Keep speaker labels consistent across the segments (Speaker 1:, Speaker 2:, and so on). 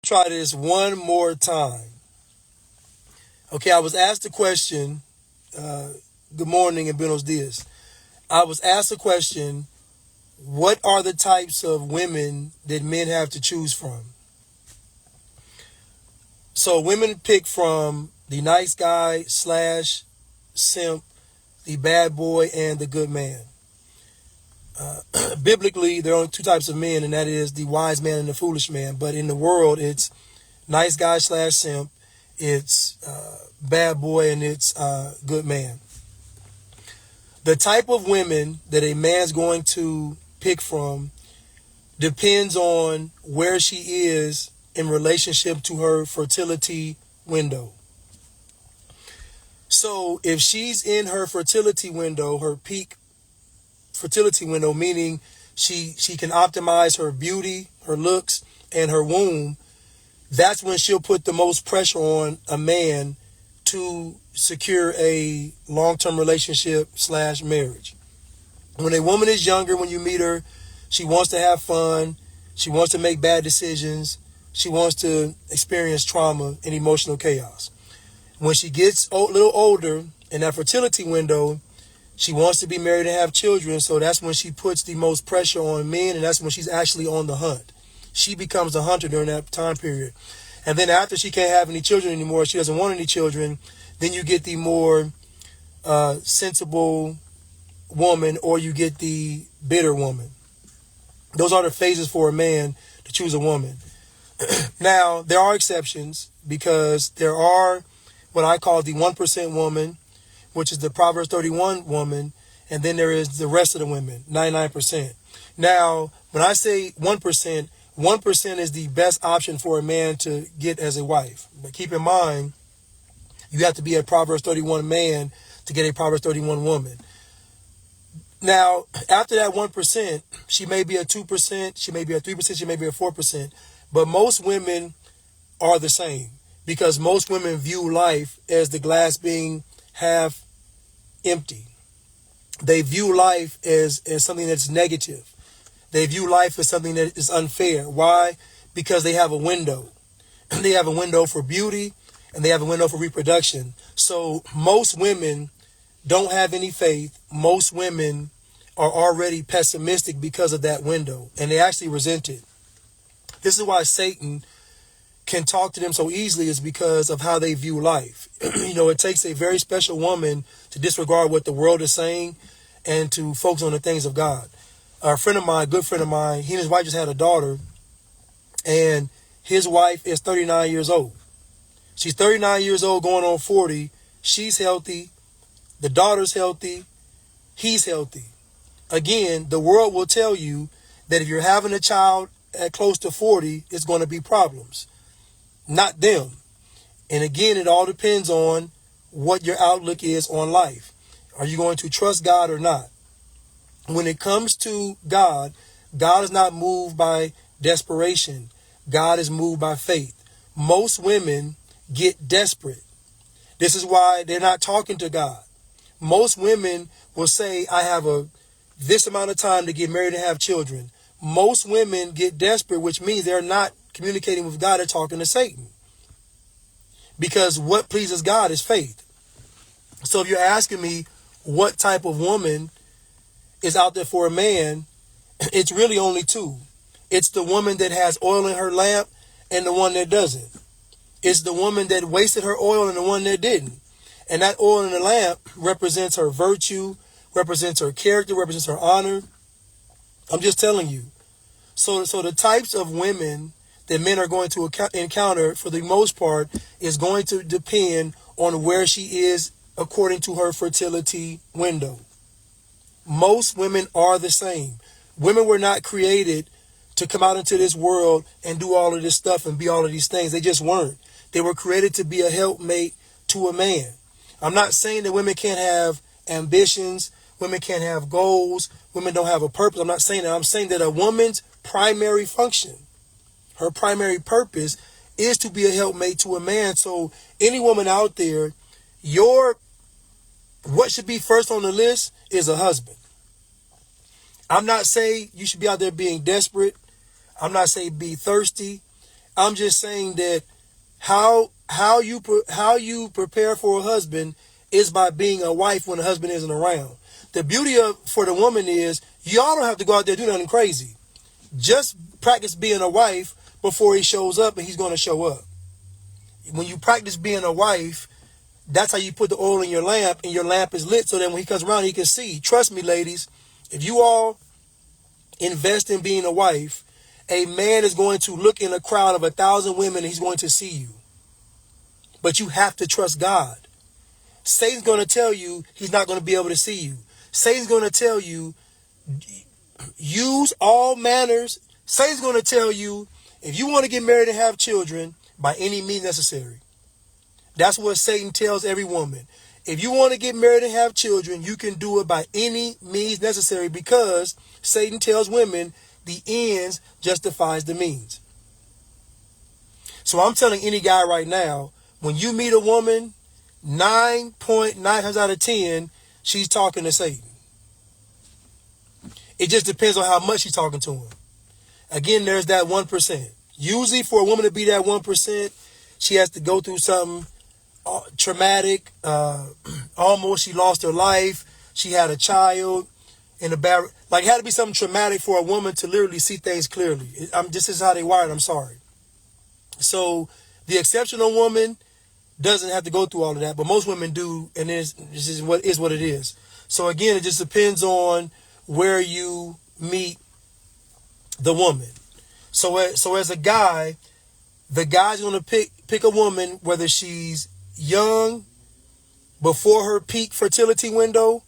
Speaker 1: Try this one more time. Okay, I was asked a question. Good morning and buenos dias. I was asked a question. What are the types of women that men have to choose from? So women pick from the nice guy slash simp, the bad boy, and the good man. Biblically, there are only two types of men, and that is the wise man and the foolish man. But in the world, it's nice guy slash simp, it's bad boy, and it's good man. The type of women that a man's going to pick from depends on where she is in relationship to her fertility window. So if she's in her fertility window, her peak fertility window, meaning she can optimize her beauty, her looks, and her womb, that's when she'll put the most pressure on a man to secure a long-term relationship slash marriage. When a woman is younger, when you meet her, she wants to have fun. She wants to make bad decisions. She wants to experience trauma and emotional chaos. When she gets a little older in that fertility window, she wants to be married and have children. So that's when she puts the most pressure on men, and that's when she's actually on the hunt. She becomes a hunter during that time period. And then after she can't have any children anymore, she doesn't want any children, then you get the more sensible woman, or you get the bitter woman. Those are the phases for a man to choose a woman. Now, there are exceptions, because there are what I call the 1% woman, which is the Proverbs 31 woman, and then there is the rest of the women, 99%. Now, when I say 1%, 1% is the best option for a man to get as a wife. But keep in mind, you have to be a Proverbs 31 man to get a Proverbs 31 woman. Now, after that 1%, she may be a 2%, she may be a 3%, she may be a 4%, but most women are the same, because most women view life as the glass being half empty. They view life as something that's negative. They view life as something that is unfair. Why? Because they have a window. They have a window for beauty, and they have a window for reproduction. So most women don't have any faith. Most women are already pessimistic because of that window, and they actually resent it. This is why Satan can talk to them so easily, is because of how they view life. It takes a very special woman to disregard what the world is saying and to focus on the things of God. A friend of mine, good friend of mine, he and his wife just had a daughter, and his wife is 39 years old. She's 39 years old going on 40. She's healthy. The daughter's healthy. He's healthy. Again, the world will tell you that if you're having a child at close to 40, it's going to be problems. Not them. And again, it all depends on what your outlook is on life. Are you going to trust God or not? When it comes to God, God is not moved by desperation. God is moved by faith. Most women get desperate. This is why they're not talking to God. Most women will say, I have this amount of time to get married and have children. Most women get desperate, which means they're not communicating with God, they're talking to Satan. Because what pleases God is faith. So if you're asking me what type of woman is out there for a man, it's really only two. It's the woman that has oil in her lamp and the one that doesn't. It's the woman that wasted her oil and the one that didn't. And that oil in the lamp represents her virtue, represents her character, represents her honor. I'm just telling you. So the types of women that men are going to encounter, for the most part, is going to depend on where she is according to her fertility window. Most women are the same. Women were not created to come out into this world and do all of this stuff and be all of these things. They just weren't. They were created to be a helpmate to a man. I'm not saying that women can't have ambitions, women can't have goals, women don't have a purpose. I'm not saying that. I'm saying that a woman's primary function, her primary purpose, is to be a helpmate to a man. So any woman out there, what should be first on the list is a husband. I'm not saying you should be out there being desperate. I'm not saying be thirsty. I'm just saying that how you prepare for a husband is by being a wife when the husband isn't around. The beauty of for the woman is y'all don't have to go out there and do nothing crazy. Just practice being a wife before he shows up, and he's going to show up. When you practice being a wife, that's how you put the oil in your lamp, and your lamp is lit so that when he comes around, he can see. Trust me, ladies, if you all invest in being a wife, a man is going to look in a crowd of 1,000 women and he's going to see you. But you have to trust God. Satan's going to tell you he's not going to be able to see you. Satan's going to tell you, use all manners. Satan's going to tell you, if you want to get married and have children, by any means necessary. That's what Satan tells every woman. If you want to get married and have children, you can do it by any means necessary, because Satan tells women the ends justifies the means. So I'm telling any guy right now, when you meet a woman, 9.9 times out of 10, she's talking to Satan. It just depends on how much she's talking to him. Again, there's that 1%. Usually for a woman to be that 1%, she has to go through something traumatic. Almost she lost her life. She had a child in a bad, like it had to be something traumatic for a woman to literally see things clearly. This is how they wired. I'm sorry. So the exceptional woman doesn't have to go through all of that, but most women do, and this is what it is. So again, it just depends on where you meet the woman. So as a guy, the guy's going to pick a woman, whether she's young, before her peak fertility window,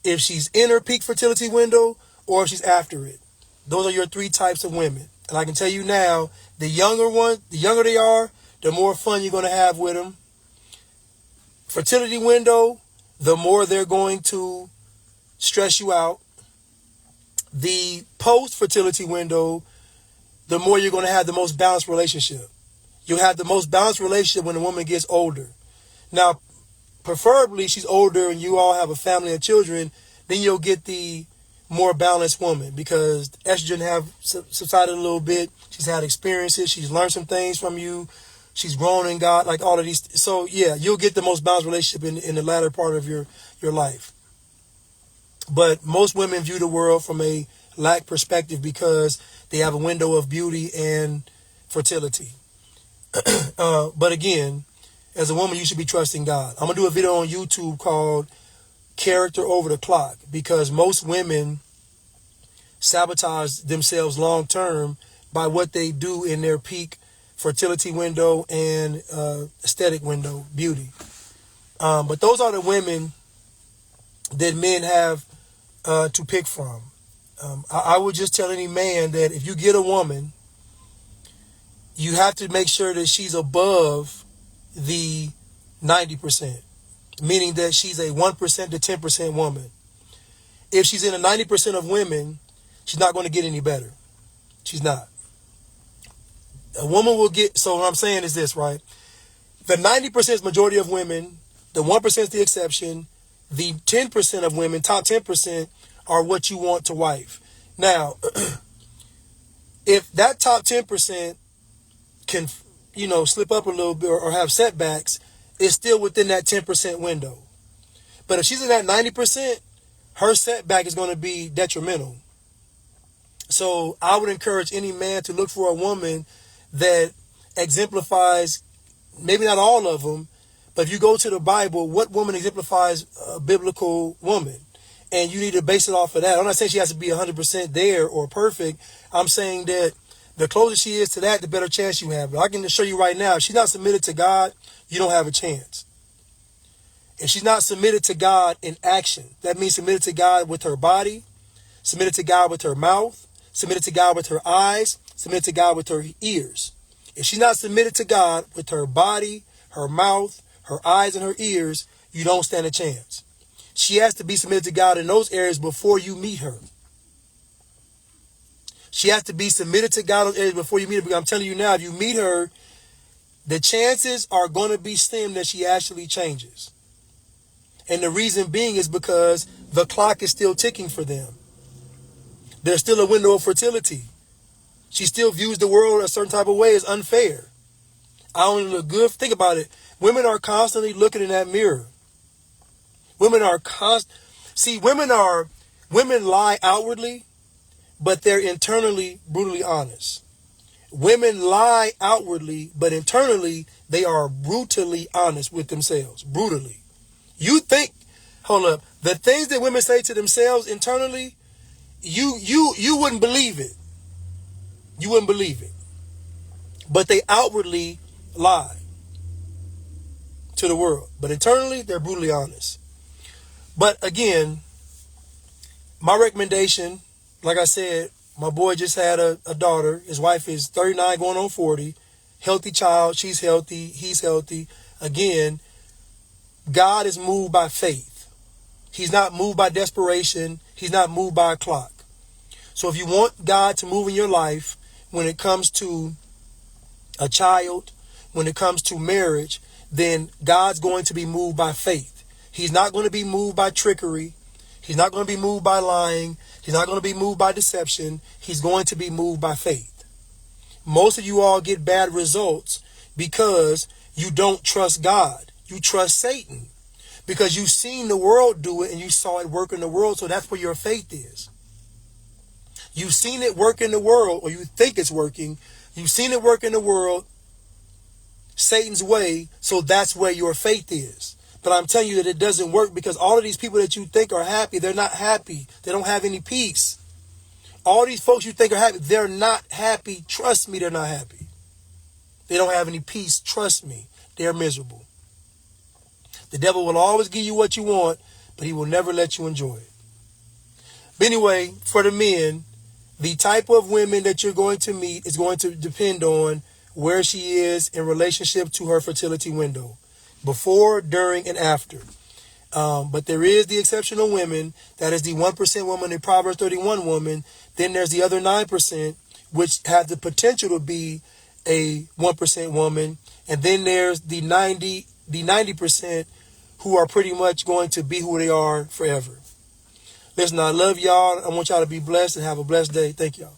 Speaker 1: if she's in her peak fertility window, or if she's after it. Those are your three types of women. And I can tell you now, the younger they are, the more fun you're going to have with them. Fertility window, the more they're going to stress you out. The post-fertility window, the more you're going to have the most balanced relationship. You'll have the most balanced relationship when the woman gets older. Now, preferably she's older and you all have a family and children, then you'll get the more balanced woman, because estrogen have subsided a little bit. She's had experiences. She's learned some things from you. She's grown in God, like all of these. So yeah, you'll get the most balanced relationship in the latter part of your life. But most women view the world from a lack perspective because they have a window of beauty and fertility. But again, as a woman, you should be trusting God. I'm going to do a video on YouTube called Character Over the Clock, because most women sabotage themselves long term by what they do in their peak fertility window and aesthetic window, beauty. But those are the women that men have to pick from. I would just tell any man that if you get a woman, you have to make sure that she's above the 90%, meaning that she's a 1% to 10% woman. If she's in a 90% of women, she's not going to get any better. She's not. A woman will get, so what I'm saying is this, right? The 90% is majority of women. The 1% is the exception. The 10% of women, top 10%, are what you want to wife. Now, if that top 10% can, slip up a little bit or have setbacks, it's still within that 10% window. But if she's in that 90%, her setback is going to be detrimental. So I would encourage any man to look for a woman that exemplifies, maybe not all of them, but if you go to the Bible, what woman exemplifies a biblical woman? And you need to base it off of that. I'm not saying she has to be 100% there or perfect. I'm saying that the closer she is to that, the better chance you have. But I can show you right now, if she's not submitted to God, you don't have a chance. If she's not submitted to God in action, that means submitted to God with her body, submitted to God with her mouth, submitted to God with her eyes, submitted to God with her ears. If she's not submitted to God with her body, her mouth, her eyes, and her ears, you don't stand a chance. She has to be submitted to God in those areas before you meet her. She has to be submitted to God in those areas before you meet her. Because I'm telling you now, if you meet her, the chances are going to be slim that she actually changes. And the reason being is because the clock is still ticking for them. There's still a window of fertility. She still views the world a certain type of way as unfair. I only look good. Think about it. Women are constantly looking in that mirror. Women lie outwardly, but they're internally brutally honest. Women lie outwardly, but internally they are brutally honest with themselves. Brutally. You think, hold up, the things that women say to themselves internally, you wouldn't believe it. You wouldn't believe it. But they outwardly lie to the world. But internally, they're brutally honest. But again, my recommendation, like I said, my boy just had a daughter. His wife is 39 going on 40. Healthy child. She's healthy. He's healthy. Again, God is moved by faith. He's not moved by desperation. He's not moved by a clock. So if you want God to move in your life when it comes to a child, when it comes to marriage, then God's going to be moved by faith. He's not going to be moved by trickery. He's not going to be moved by lying. He's not going to be moved by deception. He's going to be moved by faith. Most of you all get bad results because you don't trust God. You trust Satan because you've seen the world do it and you saw it work in the world. So that's where your faith is. You've seen it work in the world, or you think it's working. You've seen it work in the world, Satan's way. So that's where your faith is. But I'm telling you that it doesn't work because all of these people that you think are happy, they're not happy. They don't have any peace. All these folks you think are happy, they're not happy. Trust me, they're not happy. They don't have any peace. Trust me, they're miserable. The devil will always give you what you want, but he will never let you enjoy it. But anyway, for the men, the type of women that you're going to meet is going to depend on where she is in relationship to her fertility window. Before, during, and after. But there is the exceptional women. That is the 1% woman, the Proverbs 31 woman. Then there's the other 9%, which have the potential to be a 1% woman. And then there's the 90% who are pretty much going to be who they are forever. Listen, I love y'all. I want y'all to be blessed and have a blessed day. Thank y'all.